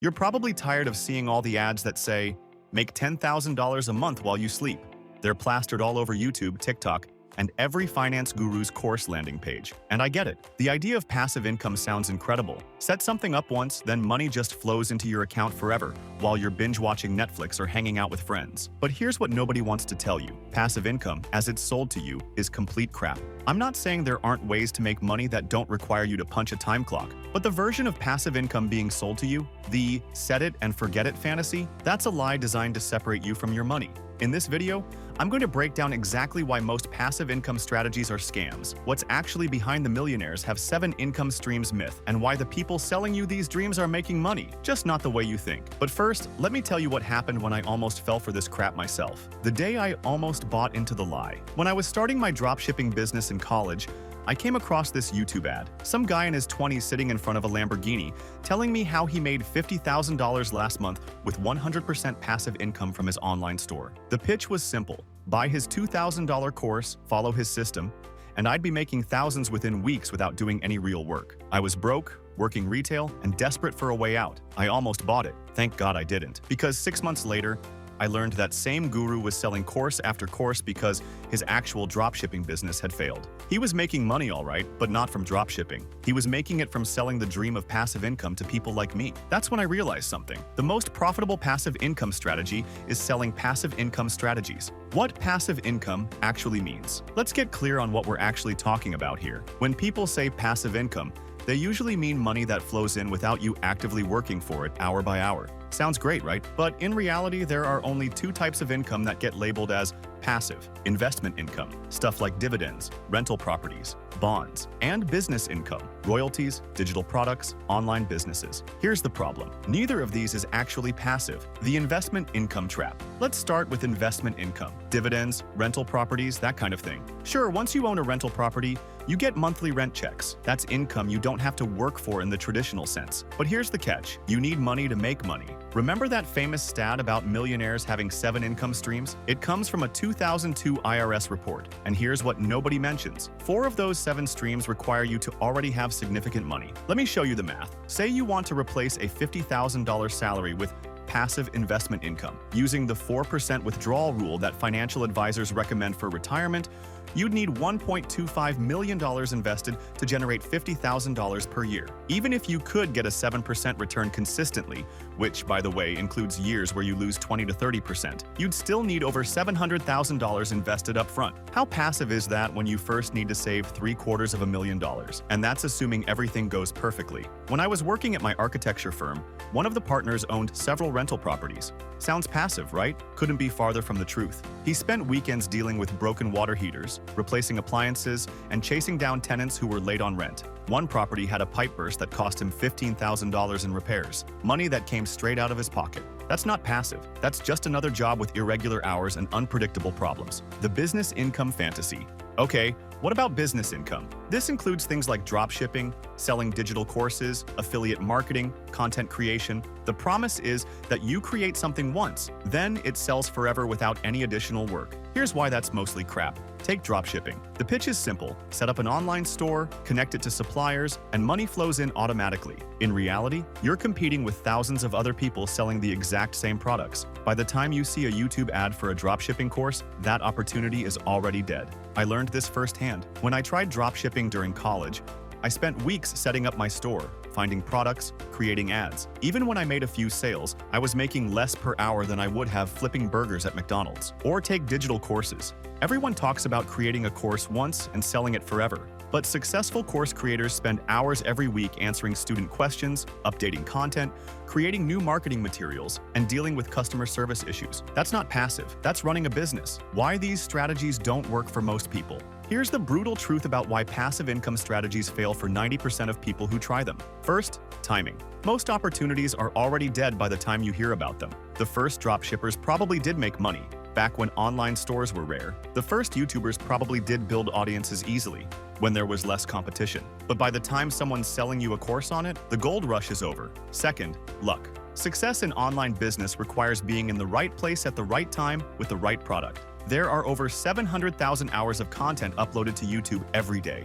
You're probably tired of seeing all the ads that say, make $10,000 a month while you sleep. They're plastered all over YouTube, TikTok, and every finance guru's course landing page. And I get it. The idea of passive income sounds incredible. Set something up once, then money just flows into your account forever, while you're binge-watching Netflix or hanging out with friends. But here's what nobody wants to tell you. Passive income, as it's sold to you, is complete crap. I'm not saying there aren't ways to make money that don't require you to punch a time clock, but the version of passive income being sold to you, the set it and forget it fantasy, that's a lie designed to separate you from your money. In this video, I'm going to break down exactly why most passive income strategies are scams, what's actually behind the millionaires have 7 income streams myth, and why the people selling you these dreams are making money, just not the way you think. But first, let me tell you what happened when I almost fell for this crap myself. The day I almost bought into the lie. When I was starting my dropshipping business in college, I came across this YouTube ad. Some guy in his 20s sitting in front of a Lamborghini telling me how he made $50,000 last month with 100% passive income from his online store. The pitch was simple. Buy his $2,000 course, follow his system, and I'd be making thousands within weeks without doing any real work. I was broke, working retail, and desperate for a way out. I almost bought it. Thank God I didn't. Because 6 months later, I learned that same guru was selling course after course because his actual dropshipping business had failed. He was making money all right, but not from dropshipping. He was making it from selling the dream of passive income to people like me. That's when I realized something. The most profitable passive income strategy is selling passive income strategies. What passive income actually means. Let's get clear on what we're actually talking about here. When people say passive income, they usually mean money that flows in without you actively working for it hour by hour. Sounds great, right? But in reality, there are only 2 types of income that get labeled as passive: investment income, stuff like dividends, rental properties, bonds, and business income, royalties, digital products, online businesses. Here's the problem. Neither of these is actually passive. The investment income trap. Let's start with investment income. Dividends, rental properties, that kind of thing. Sure, once you own a rental property, you get monthly rent checks. That's income you don't have to work for in the traditional sense. But here's the catch. You need money to make money. Remember that famous stat about millionaires having 7 income streams? It comes from a 2002 IRS report. And here's what nobody mentions. 4 of those 7 streams require you to already have significant money. Let me show you the math. Say you want to replace a $50,000 salary with passive investment income. Using the 4% withdrawal rule that financial advisors recommend for retirement, you'd need $1.25 million invested to generate $50,000 per year. Even if you could get a 7% return consistently, which, by the way, includes years where you lose 20 to 30%, you'd still need over $700,000 invested up front. How passive is that when you first need to save $750,000? And that's assuming everything goes perfectly. When I was working at my architecture firm, one of the partners owned several rental properties. Sounds passive, right? Couldn't be farther from the truth. He spent weekends dealing with broken water heaters, replacing appliances, and chasing down tenants who were late on rent. One property had a pipe burst that cost him $15,000 in repairs, money that came straight out of his pocket. That's not passive. That's just another job with irregular hours and unpredictable problems. The business income fantasy. Okay, what about business income? This includes things like dropshipping, selling digital courses, affiliate marketing, content creation. The promise is that you create something once, then it sells forever without any additional work. Here's why that's mostly crap. Take dropshipping. The pitch is simple. Set up an online store, connect it to suppliers, and money flows in automatically. In reality, you're competing with thousands of other people selling the exact same products. By the time you see a YouTube ad for a dropshipping course, that opportunity is already dead. I learned this firsthand. When I tried dropshipping during college, I spent weeks setting up my store, finding products, creating ads. Even when I made a few sales, I was making less per hour than I would have flipping burgers at McDonald's. Or take digital courses. Everyone talks about creating a course once and selling it forever. But successful course creators spend hours every week answering student questions, updating content, creating new marketing materials, and dealing with customer service issues. That's not passive, that's running a business. Why these strategies don't work for most people. Here's the brutal truth about why passive income strategies fail for 90% of people who try them. First, timing. Most opportunities are already dead by the time you hear about them. The first dropshippers probably did make money, back when online stores were rare. The first YouTubers probably did build audiences easily, when there was less competition. But by the time someone's selling you a course on it, the gold rush is over. Second, luck. Success in online business requires being in the right place at the right time with the right product. There are over 700,000 hours of content uploaded to YouTube every day.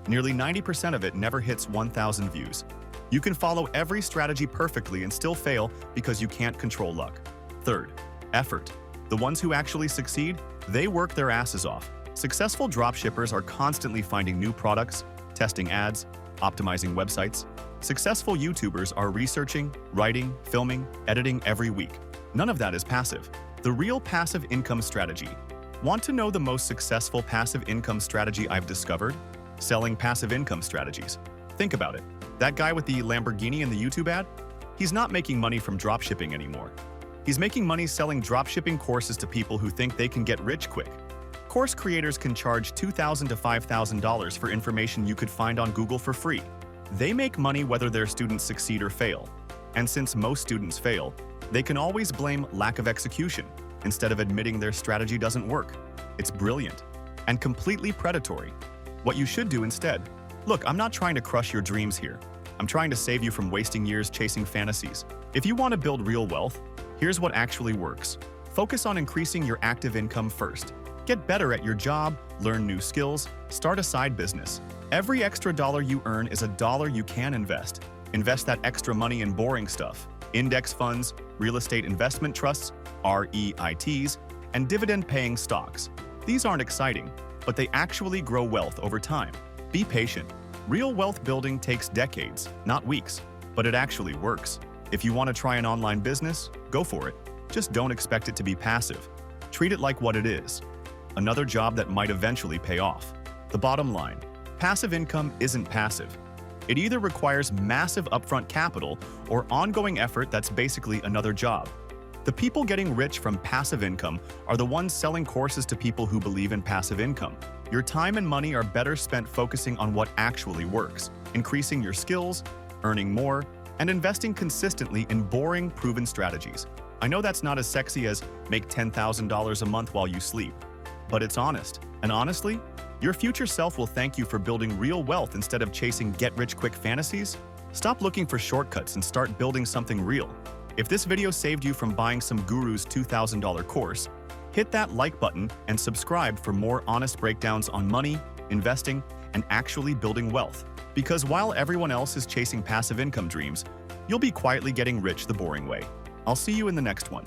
Nearly 90% of it never hits 1,000 views. You can follow every strategy perfectly and still fail because you can't control luck. Third, effort. The ones who actually succeed, they work their asses off. Successful dropshippers are constantly finding new products, testing ads, optimizing websites. Successful YouTubers are researching, writing, filming, editing every week. None of that is passive. The real passive income strategy. Want to know the most successful passive income strategy I've discovered? Selling passive income strategies. Think about it. That guy with the Lamborghini in the YouTube ad? He's not making money from dropshipping anymore. He's making money selling dropshipping courses to people who think they can get rich quick. Course creators can charge $2,000 to $5,000 for information you could find on Google for free. They make money whether their students succeed or fail. And since most students fail, they can always blame lack of execution instead of admitting their strategy doesn't work. It's brilliant and completely predatory. What you should do instead. Look, I'm not trying to crush your dreams here. I'm trying to save you from wasting years chasing fantasies. If you want to build real wealth, here's what actually works. Focus on increasing your active income first. Get better at your job, learn new skills, start a side business. Every extra dollar you earn is a dollar you can invest. Invest that extra money in boring stuff. Index funds, real estate investment trusts, REITs, and dividend-paying stocks. These aren't exciting, but they actually grow wealth over time. Be patient. Real wealth building takes decades, not weeks, but it actually works. If you want to try an online business, go for it. Just don't expect it to be passive. Treat it like what it is. Another job that might eventually pay off. The bottom line, passive income isn't passive. It either requires massive upfront capital or ongoing effort that's basically another job. The people getting rich from passive income are the ones selling courses to people who believe in passive income. Your time and money are better spent focusing on what actually works, increasing your skills, earning more, and investing consistently in boring, proven strategies. I know that's not as sexy as make $10,000 a month while you sleep, but it's honest. And honestly, your future self will thank you for building real wealth instead of chasing get-rich-quick fantasies. Stop looking for shortcuts and start building something real. If this video saved you from buying some guru's $2,000 course, hit that like button and subscribe for more honest breakdowns on money, investing, and actually building wealth. Because while everyone else is chasing passive income dreams, you'll be quietly getting rich the boring way. I'll see you in the next one.